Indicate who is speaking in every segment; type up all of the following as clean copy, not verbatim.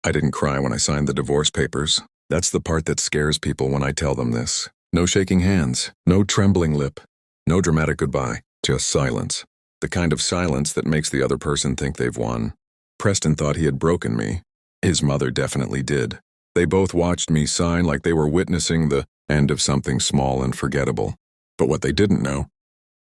Speaker 1: I didn't cry when I signed the divorce papers. That's the part that scares people when I tell them this. No shaking hands, no trembling lip, no dramatic goodbye, just silence. The kind of silence that makes the other person think they've won. Preston thought he had broken me. His mother definitely did. They both watched me sign like they were witnessing the end of something small and forgettable. But what they didn't know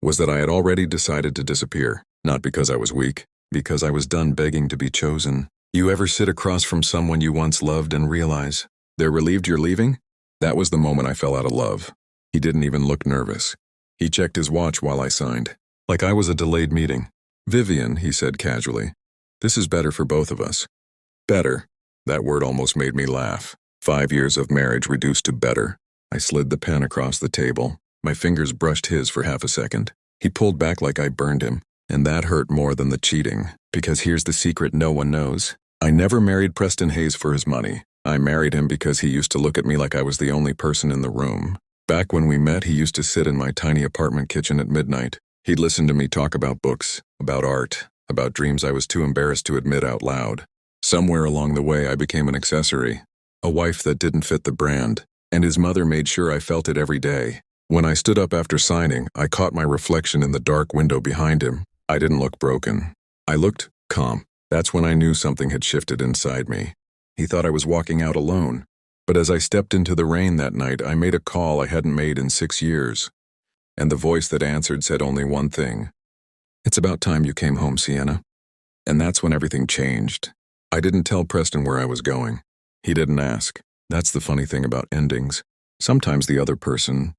Speaker 1: was that I had already decided to disappear, not because I was weak, because I was done begging to be chosen. You ever sit across from someone you once loved and realize they're relieved you're leaving? That was the moment I fell out of love. He didn't even look nervous. He checked his watch while I signed, like I was a delayed meeting. "Vivian," he said casually, "this is better for both of us." Better. That word almost made me laugh. 5 years of marriage reduced to better. I slid the pen across the table. My fingers brushed his for half a second. He pulled back like I burned him, and that hurt more than the cheating, because here's the secret no one knows. I never married Preston Hayes for his money. I married him because he used to look at me like I was the only person in the room. Back when we met, he used to sit in my tiny apartment kitchen at midnight. He'd listen to me talk about books, about art, about dreams I was too embarrassed to admit out loud. Somewhere along the way, I became an accessory, a wife that didn't fit the brand, and his mother made sure I felt it every day. When I stood up after signing, I caught my reflection in the dark window behind him. I didn't look broken. I looked calm. That's when I knew something had shifted inside me. He thought I was walking out alone. But as I stepped into the rain that night, I made a call I hadn't made in 6 years. And the voice that answered said only one thing. "It's about time you came home, Sienna." And that's when everything changed. I didn't tell Preston where I was going. He didn't ask. That's the funny thing about endings. Sometimes the other person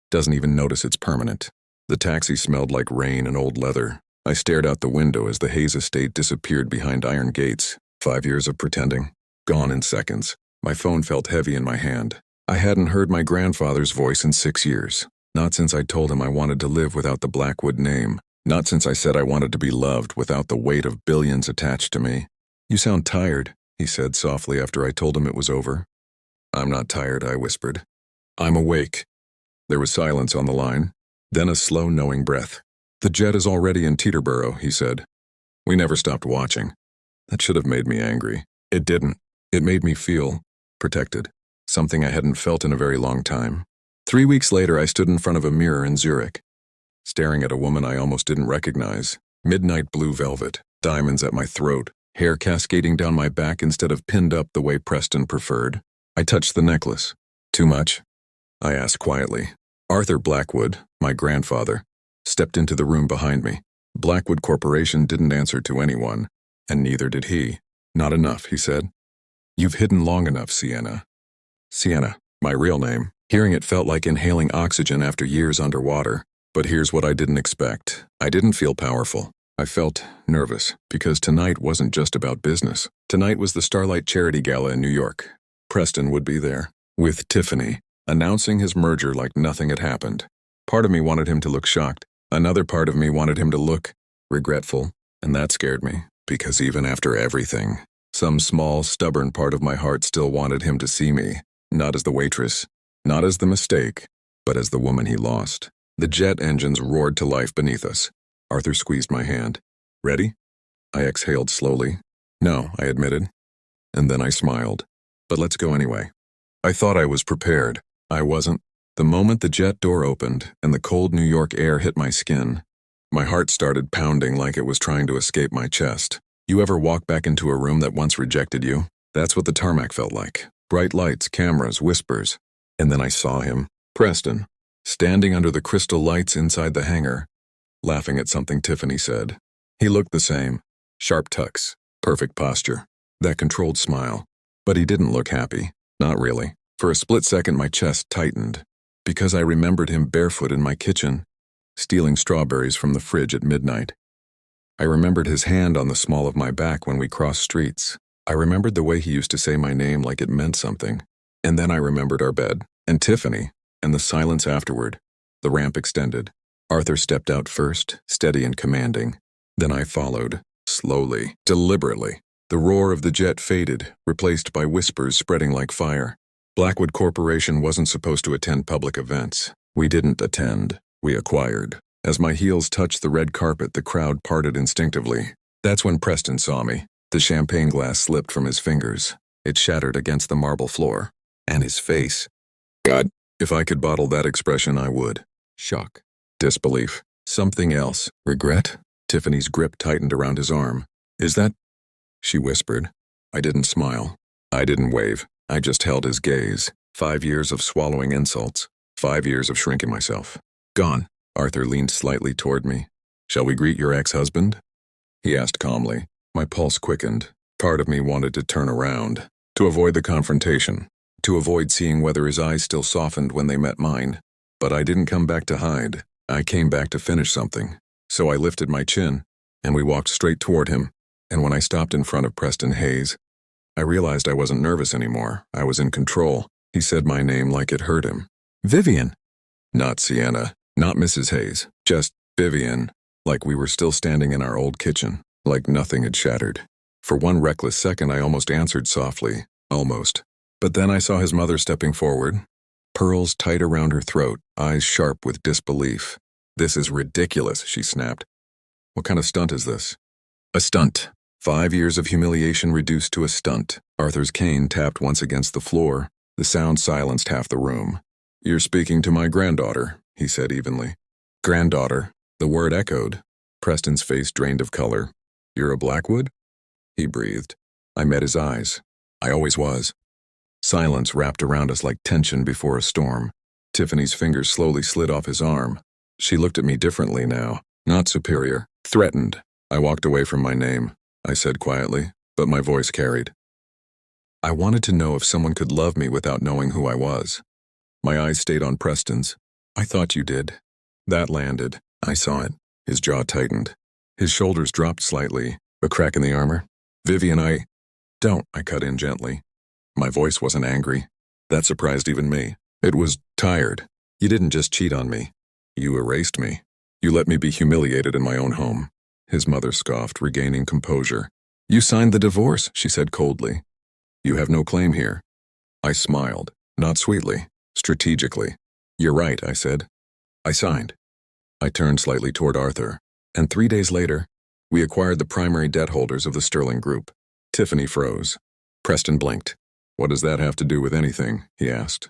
Speaker 1: doesn't even notice it's permanent. The taxi smelled like rain and old leather. I stared out the window as the Hayes estate disappeared behind iron gates. 5 years of pretending. Gone in seconds. My phone felt heavy in my hand. I hadn't heard my grandfather's voice in 6 years. Not since I told him I wanted to live without the Blackwood name. Not since I said I wanted to be loved without the weight of billions attached to me. "You sound tired," he said softly after I told him it was over. "I'm not tired," I whispered. "I'm awake." There was silence on the line, then a slow, knowing breath. "The jet is already in Teterboro," he said. We never stopped watching. That should have made me angry. It didn't. It made me feel protected, something I hadn't felt in a very long time. 3 weeks later, I stood in front of a mirror in Zurich, staring at a woman I almost didn't recognize. Midnight blue velvet, diamonds at my throat, hair cascading down my back instead of pinned up the way Preston preferred. I touched the necklace. "Too much?" I asked quietly. Arthur Blackwood, my grandfather, stepped into the room behind me. Blackwood Corporation didn't answer to anyone, and neither did he. "Not enough," he said. "You've hidden long enough, Sienna." Sienna, my real name. Hearing it felt like inhaling oxygen after years underwater. But here's what I didn't expect. I didn't feel powerful. I felt nervous, because tonight wasn't just about business. Tonight was the Starlight Charity Gala in New York. Preston would be there, with Tiffany, announcing his merger like nothing had happened. Part of me wanted him to look shocked. Another part of me wanted him to look regretful, and that scared me, because even after everything, some small, stubborn part of my heart still wanted him to see me, not as the waitress, not as the mistake, but as the woman he lost. The jet engines roared to life beneath us. Arthur squeezed my hand. "Ready?" I exhaled slowly. "No," I admitted. And then I smiled. "But let's go anyway." I thought I was prepared. I wasn't. The moment the jet door opened and the cold New York air hit my skin, my heart started pounding like it was trying to escape my chest. You ever walk back into a room that once rejected you? That's what the tarmac felt like. Bright lights, cameras, whispers. And then I saw him, Preston, standing under the crystal lights inside the hangar, laughing at something Tiffany said. He looked the same. Sharp tucks, perfect posture, that controlled smile. But he didn't look happy. Not really. For a split second, my chest tightened, because I remembered him barefoot in my kitchen, stealing strawberries from the fridge at midnight. I remembered his hand on the small of my back when we crossed streets. I remembered the way he used to say my name like it meant something. And then I remembered our bed, and Tiffany, and the silence afterward. The ramp extended. Arthur stepped out first, steady and commanding. Then I followed, slowly, deliberately. The roar of the jet faded, replaced by whispers spreading like fire. Blackwood Corporation wasn't supposed to attend public events. We didn't attend. We acquired. As my heels touched the red carpet, the crowd parted instinctively. That's when Preston saw me. The champagne glass slipped from his fingers. It shattered against the marble floor. And his face. God, if I could bottle that expression, I would. Shock. Disbelief. Something else. Regret? Tiffany's grip tightened around his arm. Is that? She whispered. I didn't smile. I didn't wave. I just held his gaze. 5 years of swallowing insults. 5 years of shrinking myself. Gone. Arthur leaned slightly toward me. Shall we greet your ex-husband? He asked calmly. My pulse quickened. Part of me wanted to turn around, to avoid the confrontation, to avoid seeing whether his eyes still softened when they met mine. But I didn't come back to hide. I came back to finish something. So I lifted my chin, and we walked straight toward him. And when I stopped in front of Preston Hayes, I realized I wasn't nervous anymore. I was in control. He said my name like it hurt him. Vivian. Not Sienna. Not Mrs. Hayes. Just Vivian. Like we were still standing in our old kitchen. Like nothing had shattered. For one reckless second, I almost answered softly. Almost. But then I saw his mother stepping forward. Pearls tight around her throat, eyes sharp with disbelief. This is ridiculous, she snapped. What kind of stunt is this? A stunt. 5 years of humiliation reduced to a stunt. Arthur's cane tapped once against the floor. The sound silenced half the room. You're speaking to my granddaughter, he said evenly. Granddaughter. The word echoed. Preston's face drained of color. You're a Blackwood? He breathed. I met his eyes. I always was. Silence wrapped around us like tension before a storm. Tiffany's fingers slowly slid off his arm. She looked at me differently now. Not superior. Threatened. I walked away from my name, I said quietly, but my voice carried. I wanted to know if someone could love me without knowing who I was. My eyes stayed on Preston's. I thought you did. That landed. I saw it. His jaw tightened. His shoulders dropped slightly. A crack in the armor. Vivian, Don't, I cut in gently. My voice wasn't angry. That surprised even me. It was tired. You didn't just cheat on me. You erased me. You let me be humiliated in my own home. His mother scoffed, regaining composure. You signed the divorce, she said coldly. You have no claim here. I smiled, not sweetly, strategically. You're right, I said. I signed. I turned slightly toward Arthur, and 3 days later, we acquired the primary debt holders of the Sterling Group. Tiffany froze. Preston blinked. What does that have to do with anything? He asked.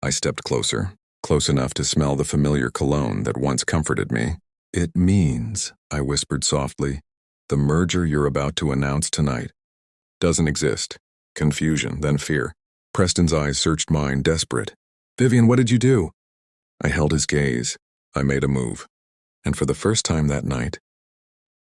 Speaker 1: I stepped closer, close enough to smell the familiar cologne that once comforted me. It means, I whispered softly, the merger you're about to announce tonight doesn't exist. Confusion, then fear. Preston's eyes searched mine, desperate. Vivian, what did you do? I held his gaze. I made a move. And for the first time that night,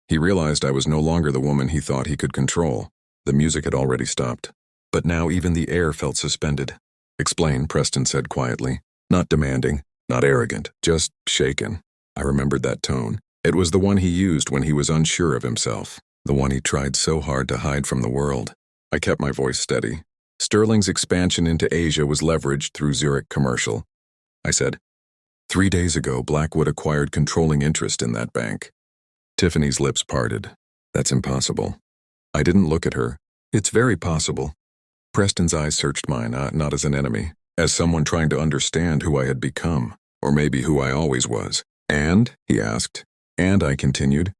Speaker 1: he realized I was no longer the woman he thought he could control. The music had already stopped. But now even the air felt suspended. Explain, Preston said quietly. Not demanding, not arrogant, just shaken. I remembered that tone. It was the one he used when he was unsure of himself. The one he tried so hard to hide from the world. I kept my voice steady. Sterling's expansion into Asia was leveraged through Zurich Commercial. I said, 3 days ago, Blackwood acquired controlling interest in that bank. Tiffany's lips parted. That's impossible. I didn't look at her. It's very possible. Preston's eyes searched mine, not as an enemy, as someone trying to understand who I had become, or maybe who I always was. And, he asked, and I continued,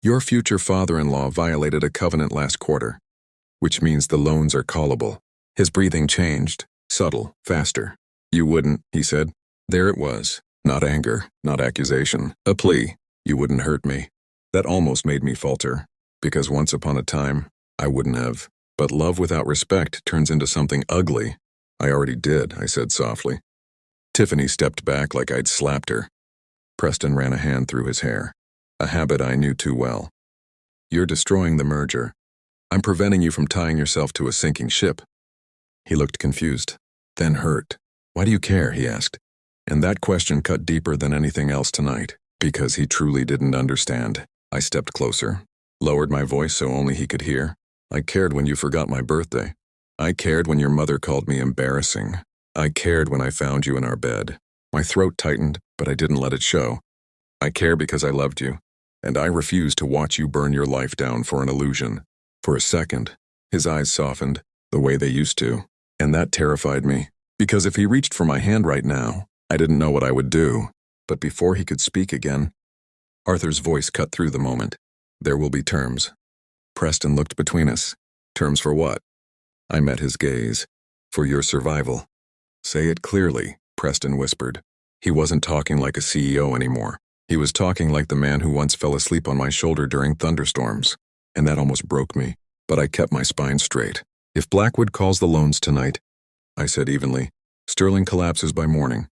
Speaker 1: your future father-in-law violated a covenant last quarter, which means the loans are callable. His breathing changed, subtle, faster. You wouldn't, he said. There it was. Not anger, not accusation, a plea. You wouldn't hurt me. That almost made me falter, because once upon a time, I wouldn't have. But love without respect turns into something ugly. I already did, I said softly. Tiffany stepped back like I'd slapped her. Preston ran a hand through his hair, a habit I knew too well. You're destroying the merger. I'm preventing you from tying yourself to a sinking ship. He looked confused, then hurt. Why do you care, he asked. And that question cut deeper than anything else tonight, because he truly didn't understand. I stepped closer, lowered my voice so only he could hear. I cared when you forgot my birthday. I cared when your mother called me embarrassing. I cared when I found you in our bed. My throat tightened, but I didn't let it show. I care because I loved you, and I refuse to watch you burn your life down for an illusion. For a second, his eyes softened, the way they used to, and that terrified me, because if he reached for my hand right now, I didn't know what I would do. But before he could speak again, Arthur's voice cut through the moment. There will be terms. Preston looked between us. Terms for what? I met his gaze. For your survival. Say it clearly, Preston whispered. He wasn't talking like a CEO anymore. He was talking like the man who once fell asleep on my shoulder during thunderstorms. And that almost broke me, but I kept my spine straight. If Blackwood calls the loans tonight, I said evenly, Sterling collapses by morning.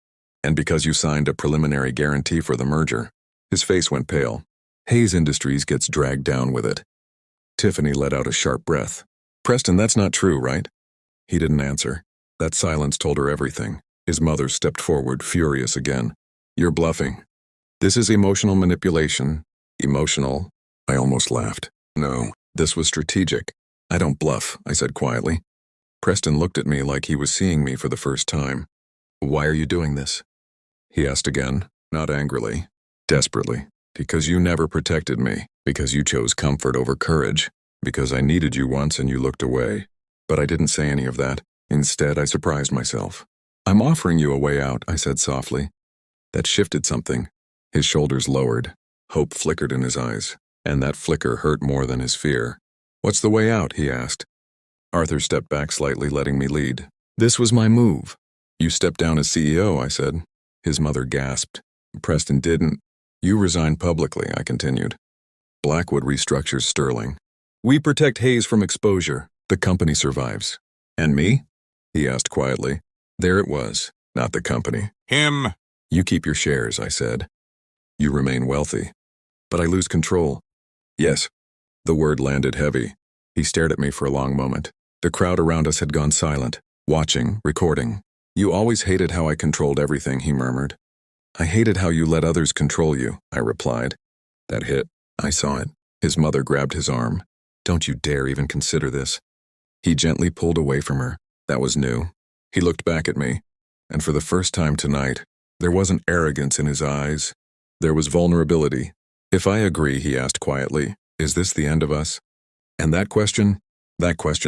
Speaker 1: And because you signed a preliminary guarantee for the merger. His face went pale. Hayes Industries gets dragged down with it. Tiffany let out a sharp breath. Preston, that's not true, right? He didn't answer. That silence told her everything. His mother stepped forward, furious again. You're bluffing. This is emotional manipulation. Emotional? I almost laughed. No, this was strategic. I don't bluff, I said quietly. Preston looked at me like he was seeing me for the first time. Why are you doing this? He asked again, not angrily, desperately. Because you never protected me. Because you chose comfort over courage. Because I needed you once and you looked away. But I didn't say any of that. Instead, I surprised myself. I'm offering you a way out, I said softly. That shifted something. His shoulders lowered. Hope flickered in his eyes. And that flicker hurt more than his fear. What's the way out, he asked. Arthur stepped back slightly, letting me lead. This was my move. You stepped down as CEO, I said. His mother gasped. Preston didn't. You resigned publicly, I continued. Blackwood restructures Sterling. We protect Hayes from exposure. The company survives. And me? He asked quietly. There it was, not the company.
Speaker 2: Him.
Speaker 1: You keep your shares, I said. You remain wealthy. But I lose control. Yes. The word landed heavy. He stared at me for a long moment. The crowd around us had gone silent, watching, recording. You always hated how I controlled everything, he murmured. I hated how you let others control you, I replied. That hit. I saw it. His mother grabbed his arm. Don't you dare even consider this. He gently pulled away from her. That was new. He looked back at me. And for the first time tonight, there wasn't arrogance in his eyes. There was vulnerability. If I agree, he asked quietly, is this the end of us? And that question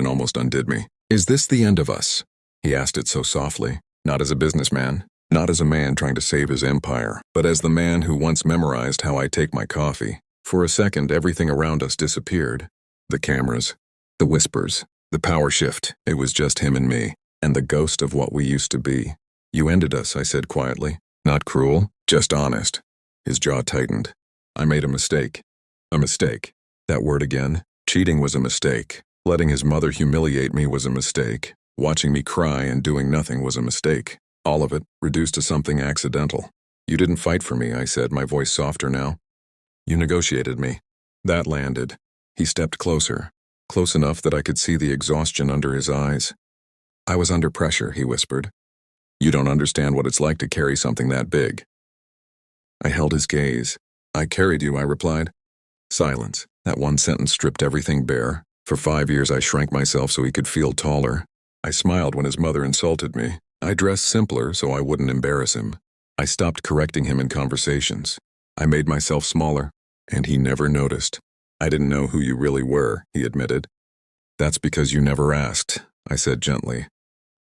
Speaker 1: almost undid me. Is this the end of us? He asked it so softly, not as a businessman, not as a man trying to save his empire, but as the man who once memorized how I take my coffee. For a second, everything around us disappeared. The cameras, the whispers, the power shift. It was just him and me, and the ghost of what we used to be. You ended us, I said quietly. Not cruel, just honest. His jaw tightened. I made a mistake. A mistake. That word again. Cheating was a mistake. Letting his mother humiliate me was a mistake. Watching me cry and doing nothing was a mistake. All of it, reduced to something accidental. You didn't fight for me, I said, my voice softer now. You negotiated me. That landed. He stepped closer, close enough that I could see the exhaustion under his eyes. I was under pressure, he whispered. You don't understand what it's like to carry something that big. I held his gaze. I carried you, I replied. Silence. That one sentence stripped everything bare. For 5 years I shrank myself so he could feel taller. I smiled when his mother insulted me. I dressed simpler so I wouldn't embarrass him. I stopped correcting him in conversations. I made myself smaller, and he never noticed. I didn't know who you really were, he admitted. That's because you never asked, I said gently.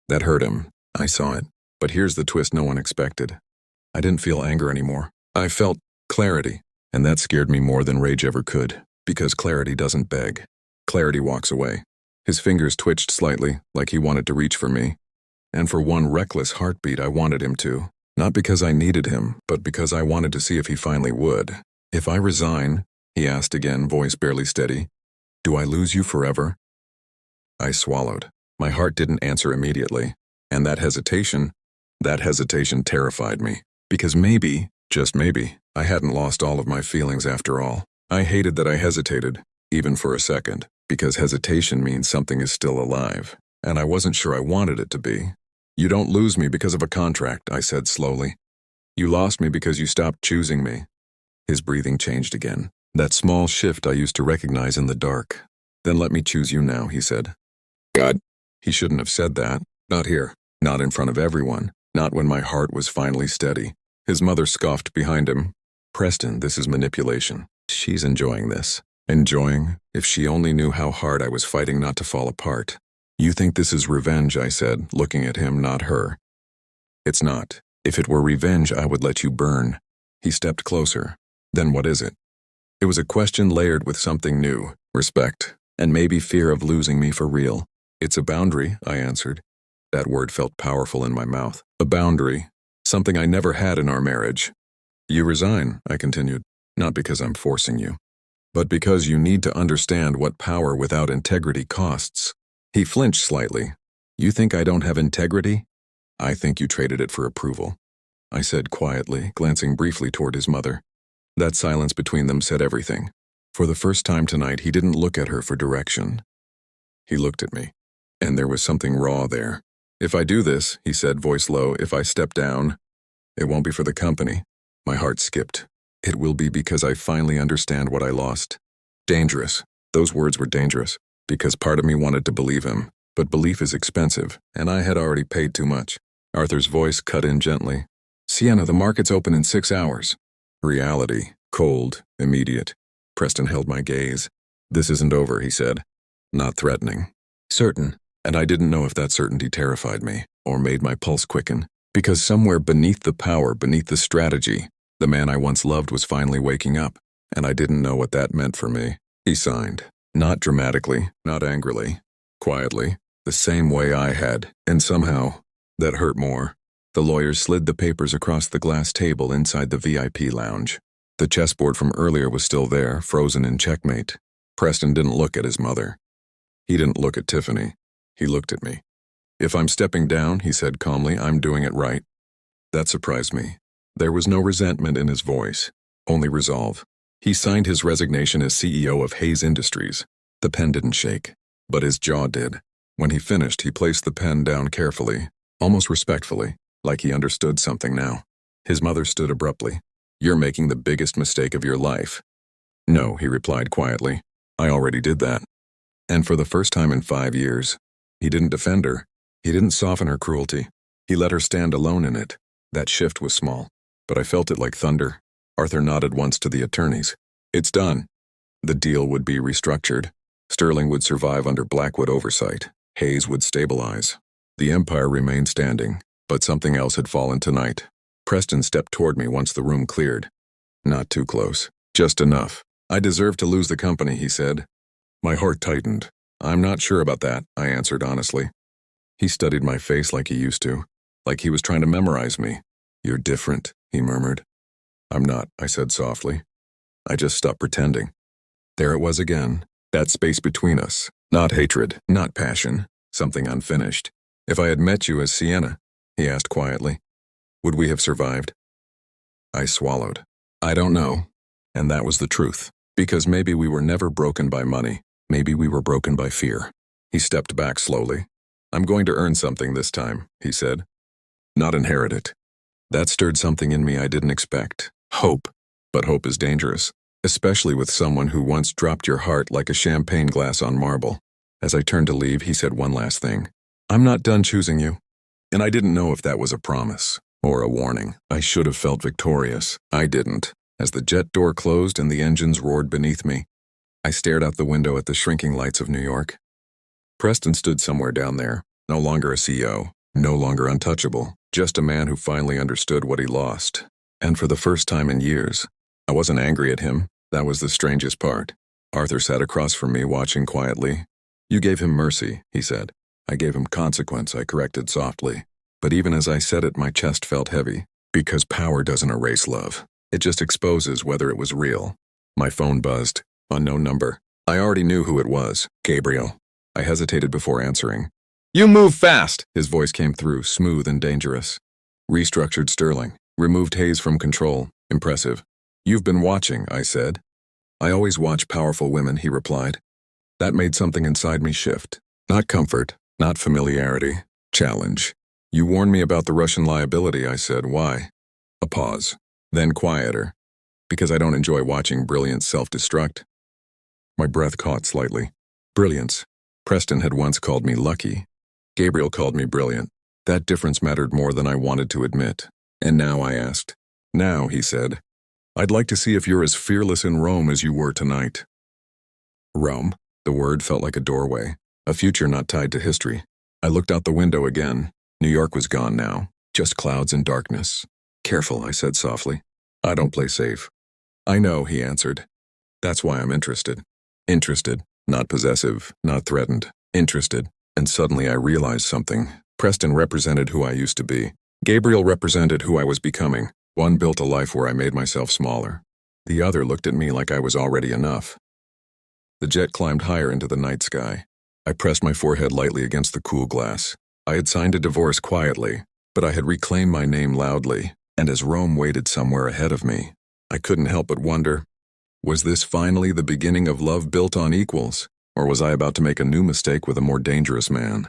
Speaker 1: That hurt him. I saw it. But here's the twist no one expected. I didn't feel anger anymore. I felt clarity, and that scared me more than rage ever could, because clarity doesn't beg. Clarity walks away. His fingers twitched slightly, like he wanted to reach for me. And for one reckless heartbeat, I wanted him to. Not because I needed him, but because I wanted to see if he finally would. If I resign, he asked again, voice barely steady, do I lose you forever? I swallowed. My heart didn't answer immediately. And that hesitation terrified me. Because maybe, just maybe, I hadn't lost all of my feelings after all. I hated that I hesitated, even for a second, because hesitation means something is still alive. And I wasn't sure I wanted it to be. You don't lose me because of a contract, I said slowly. You lost me because you stopped choosing me. His breathing changed again. That small shift I used to recognize in the dark. Then let me choose you now, he said. God. He shouldn't have said that. Not here. Not in front of everyone. Not when my heart was finally steady. His mother scoffed behind him. Preston, this is manipulation. She's enjoying this. Enjoying? If she only knew how hard I was fighting not to fall apart. You think this is revenge, I said, looking at him, not her. It's not. If it were revenge, I would let you burn. He stepped closer. Then what is it? It was a question layered with something new, respect, and maybe fear of losing me for real. It's a boundary, I answered. That word felt powerful in my mouth. A boundary. Something I never had in our marriage. You resign, I continued. Not because I'm forcing you, but because you need to understand what power without integrity costs. He flinched slightly. You think I don't have integrity? I think you traded it for approval, I said quietly, glancing briefly toward his mother. That silence between them said everything. For the first time tonight, he didn't look at her for direction. He looked at me, and there was something raw there. If I do this, he said, voice low, if I step down, it won't be for the company. My heart skipped. It will be because I finally understand what I lost. Dangerous. Those words were dangerous, because part of me wanted to believe him, but belief is expensive, and I had already paid too much. Arthur's voice cut in gently. Sienna, the market's open in 6 hours. Reality. Cold. Immediate. Preston held my gaze. This isn't over, he said. Not threatening. Certain. And I didn't know if that certainty terrified me, or made my pulse quicken, because somewhere beneath the power, beneath the strategy, the man I once loved was finally waking up, and I didn't know what that meant for me. He signed. Not dramatically, not angrily. Quietly. The same way I had, and somehow, that hurt more. The lawyers slid the papers across the glass table inside the VIP lounge. The chessboard from earlier was still there, frozen in checkmate. Preston didn't look at his mother. He didn't look at Tiffany. He looked at me. If I'm stepping down, he said calmly, I'm doing it right. That surprised me. There was no resentment in his voice, only resolve. He signed his resignation as CEO of Hayes Industries. The pen didn't shake, but his jaw did. When he finished, he placed the pen down carefully, almost respectfully, like he understood something now. His mother stood abruptly. You're making the biggest mistake of your life. No, he replied quietly. I already did that. And for the first time in 5 years, he didn't defend her. He didn't soften her cruelty. He let her stand alone in it. That shift was small, but I felt it like thunder. Arthur nodded once to the attorneys. It's done. The deal would be restructured. Sterling would survive under Blackwood oversight. Hayes would stabilize. The empire remained standing, but something else had fallen tonight. Preston stepped toward me once the room cleared. Not too close. Just enough. I deserve to lose the company, he said. My heart tightened. I'm not sure about that, I answered honestly. He studied my face like he used to, like he was trying to memorize me. You're different, he murmured. I'm not, I said softly. I just stopped pretending. There it was again, that space between us. Not hatred, not passion, something unfinished. If I had met you as Sienna, he asked quietly, would we have survived? I swallowed. I don't know. And that was the truth. Because maybe we were never broken by money. Maybe we were broken by fear. He stepped back slowly. I'm going to earn something this time, he said. Not inherit it. That stirred something in me I didn't expect. Hope. But hope is dangerous, especially with someone who once dropped your heart like a champagne glass on marble. As I turned to leave, he said one last thing. I'm not done choosing you. And I didn't know if that was a promise or a warning. I should have felt victorious. I didn't. As the jet door closed and the engines roared beneath me, I stared out the window at the shrinking lights of New York. Preston stood somewhere down there, no longer a CEO, no longer untouchable, just a man who finally understood what he lost. And for the first time in years, I wasn't angry at him. That was the strangest part. Arthur sat across from me, watching quietly. You gave him mercy, he said. I gave him consequence, I corrected softly. But even as I said it, my chest felt heavy. Because power doesn't erase love. It just exposes whether it was real. My phone buzzed. Unknown number. I already knew who it was. Gabriel. I hesitated before answering. You move fast! His voice came through, smooth and dangerous. Restructured Sterling. Removed Hayes from control. Impressive. You've been watching, I said. I always watch powerful women, he replied. That made something inside me shift. Not comfort, not familiarity. Challenge. You warned me about the Russian liability, I said. Why? A pause. Then quieter. Because I don't enjoy watching brilliance self-destruct. My breath caught slightly. Brilliance. Preston had once called me lucky. Gabriel called me brilliant. That difference mattered more than I wanted to admit. And now I asked. Now, he said. I'd like to see if you're as fearless in Rome as you were tonight. Rome. The word felt like a doorway. A future not tied to history. I looked out the window again. New York was gone now. Just clouds and darkness. Careful, I said softly. I don't play safe. I know, he answered. That's why I'm interested. Interested, not possessive, not threatened. Interested. And suddenly I realized something. Preston represented who I used to be. Gabriel represented who I was becoming. One built a life where I made myself smaller. The other looked at me like I was already enough. The jet climbed higher into the night sky. I pressed my forehead lightly against the cool glass. I had signed a divorce quietly, but I had reclaimed my name loudly, and as Rome waited somewhere ahead of me, I couldn't help but wonder, was this finally the beginning of love built on equals, or was I about to make a new mistake with a more dangerous man?